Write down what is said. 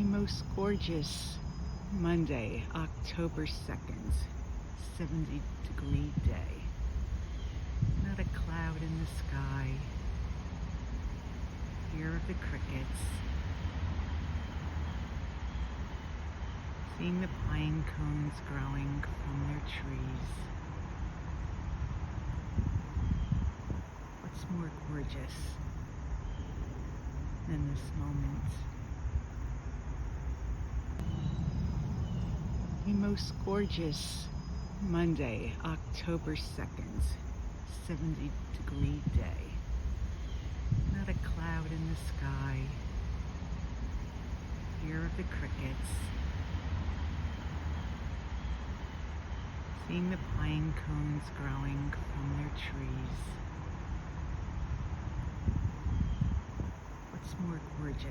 A most gorgeous Monday, October 2nd, 70-degree day. Not a cloud in the sky. Hear of the crickets. Seeing the pine cones growing from their trees. What's more gorgeous than this moment? A most gorgeous Monday, October 2nd, 70-degree day. Not a cloud in the sky. Hear of the crickets. Seeing the pine cones growing from their trees. What's more gorgeous?